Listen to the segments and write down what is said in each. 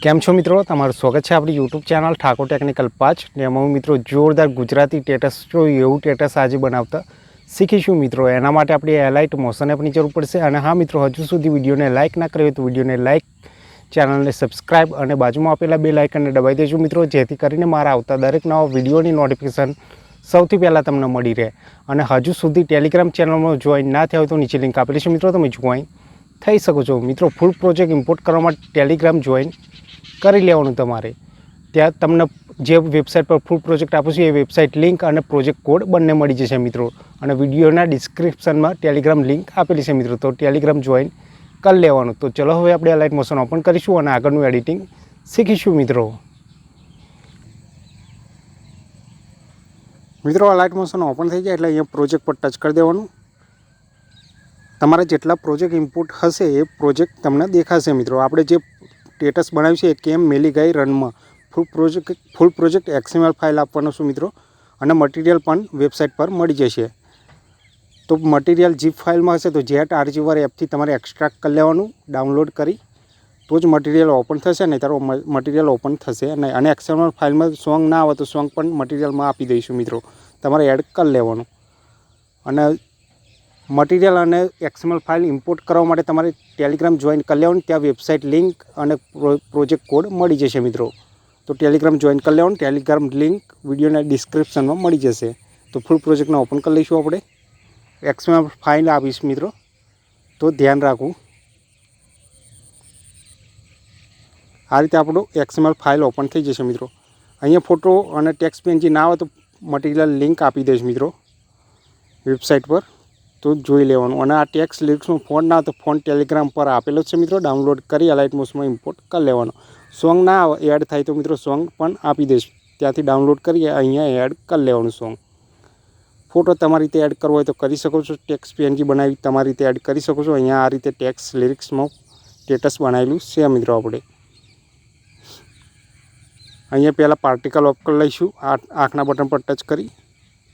કેમ છો મિત્રો, તમારું સ્વાગત છે આપણી યુટ્યુબ ચેનલ ઠાકોર ટેકનિકલ 5 ને એમાં મિત્રો જોરદાર ગુજરાતી સ્ટેટસ જોઈએ એવું સ્ટેટસ આજે બનાવતા શીખીશું મિત્રો। એના માટે આપણે એલાઇટ મોશન એપની જરૂર પડશે। અને હા મિત્રો, હજુ સુધી વિડીયોને લાઇક ના કર્યો તો વિડીયોને લાઇક, ચેનલને સબસ્ક્રાઇબ અને બાજુમાં આપેલા બેલ આઇકનને દબાવી દેજો મિત્રો, જેથી કરીને મારા આવતા દરેક નવા વિડીયોની નોટિફિકેશન સૌથી પહેલાં તમને મળી રહે। અને હજુ સુધી ટેલિગ્રામ ચેનલમાં જોઈન ના થયા હોય તો નીચે લિંક આપેલી છે મિત્રો, તમે જોઈન થઈ શકો છો મિત્રો। ફૂલ પ્રોજેક્ટ ઇમ્પોર્ટ કરવા માટે ટેલિગ્રામ જોઈન કરી લેવાનું તમારે। ત્યાં તમને જે વેબસાઇટ પર ફૂલ પ્રોજેક્ટ આપું છું એ વેબસાઇટ લિંક અને પ્રોજેક્ટ કોડ બંને મળી જશે મિત્રો। અને વિડીયોના ડિસ્ક્રિપ્શનમાં ટેલિગ્રામ લિંક આપેલી છે મિત્રો, તો ટેલિગ્રામ જોઈન કરી લેવાનું। તો ચલો હવે આપણે અલાઇટ મોશન ઓપન કરીશું અને આગળનું એડિટિંગ શીખીશું મિત્રો। અલાઇટ મોશન ઓપન થઈ જાય એટલે અહીંયા પ્રોજેક્ટ પર ટચ કરી દેવાનું। તમારા જેટલા પ્રોજેક્ટ ઇમ્પોર્ટ હશે એ પ્રોજેક્ટ તમને દેખાશે મિત્રો। આપણે જે સ્ટેટસ બનાવ્યું છે એ કેમ મેલી ગઈ રનમાં ફૂલ પ્રોજેક્ટ XML ફાઇલ આપવાનો છું મિત્રો। અને મટીરિયલ પણ વેબસાઇટ પર મળી જશે। તો મટીરિયલ ઝીપ ફાઇલમાં હશે તો ZArchiver એપથી તમારે એક્સટ્રેક્ટ કરી લેવાનું, ડાઉનલોડ કરી તો જ મટીરિયલ ઓપન થશે, નહીં તારો મટીરિયલ ઓપન થશે નહીં। અને XML ફાઇલમાં સોંગ ના આવે તો સોંગ પણ મટીરિયલમાં આપી દઈશું મિત્રો, તમારે એડ કરી લેવાનું। અને મટીરિયલ અને XML ફાઇલ ઇમ્પોર્ટ કરવા માટે તમારે ટેલિગ્રામ જોઈન કરી લેવાનું। ત્યાં વેબસાઇટ લિંક અને પ્રોજેક્ટ કોડ મળી જશે મિત્રો। તો ટેલિગ્રામ જોઈન કરી લેવાનું, ટેલિગ્રામ લિંક વિડીયોના ડિસ્ક્રિપ્શનમાં મળી જશે। તો ફૂલ પ્રોજેક્ટને ઓપન કરી લઈશું આપણે। XML ફાઇલ આપીશ મિત્રો, તો ધ્યાન રાખવું। આ રીતે આપણું XML ફાઇલ ઓપન થઈ જશે મિત્રો। અહીંયા ફોટો અને ટેક્સ્ટ પેનજી ના આવે તો મટીરિયલ લિંક આપી દઈશ મિત્રો વેબસાઇટ પર, તો જોઈ લેવાનું। અને આ ટેક્સ્ટ લિરિક્સનો ફોન ના તો ફોન ટેલિગ્રામ પર આપેલો છે મિત્રો, ડાઉનલોડ કરી અલાઇટ મોશનમાં ઇમ્પોર્ટ કરી લેવાનો। સોંગ ના એડ થાય તો મિત્રો સોંગ પણ આપી દઈશ, ત્યાંથી ડાઉનલોડ કરી અહીંયા એડ કરી લેવાનું સોંગ। ફોટો તમારી રીતે એડ કરવો હોય તો કરી શકો છો, ટેક્સ્ટ પેનજી બનાવી તમારી રીતે એડ કરી શકો છો। અહીંયા આ રીતે ટેક્સ્ટ લિરિક્સમાં સ્ટેટસ બનાવેલું છે મિત્રો આપણે। અહીંયા પહેલાં પાર્ટિકલ ઓફ કરી લઈશું, આંખના બટન પર ટચ કરી,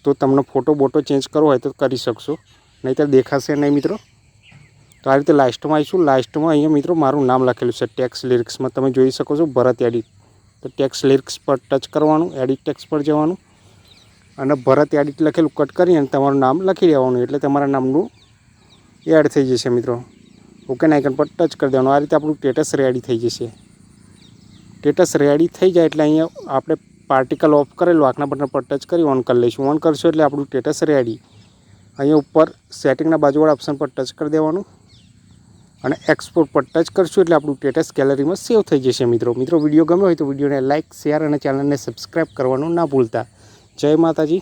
તો તમને ફોટો બોટો ચેન્જ કરવો હોય તો કરી શકશો, નહીંતર દેખાશે નહીં મિત્રો। તો આ રીતે લાસ્ટમાં આવીશું। લાસ્ટમાં અહીંયા મિત્રો મારું નામ લખેલું છે ટેક્સ્ટ લિરિક્સમાં, તમે જોઈ શકો છો, ભરત એડિટ। તો ટેક્સ્ટ લિરિક્સ પર ટચ કરવાનું, એડિટ ટેક્સ્ટ પર જવાનું અને ભરત એડિટ લખેલું કટ કરી અને તમારું નામ લખી દેવાનું, એટલે તમારા નામનું એડ થઈ જશે મિત્રો। ઓકે આઇકન પર ટચ કરી દેવાનું। આ રીતે આપણું સ્ટેટસ રેડી થઈ જશે। સ્ટેટસ રેડી થઈ જાય એટલે અહીંયા આપણે પાર્ટિકલ ઓફ કરેલું આંખના બટન પર ટચ કરી ઓન કરી લઈશું। ઓન કરશો એટલે આપણું સ્ટેટસ રેડી। અહીંયા ઉપર સેટિંગના બાજુવાળા ઓપ્શન પર ટચ કરી દેવાનું અને એક્સપોર્ટ પર ટચ કરશું એટલે આપણું સ્ટેટસ ગેલેરીમાં સેવ થઈ જશે મિત્રો। વિડીયો ગમ્યો હોય તો વિડીયોને લાઇક, શેર અને ચેનલને સબસ્ક્રાઈબ કરવાનું ના ભૂલતા। જય માતાજી।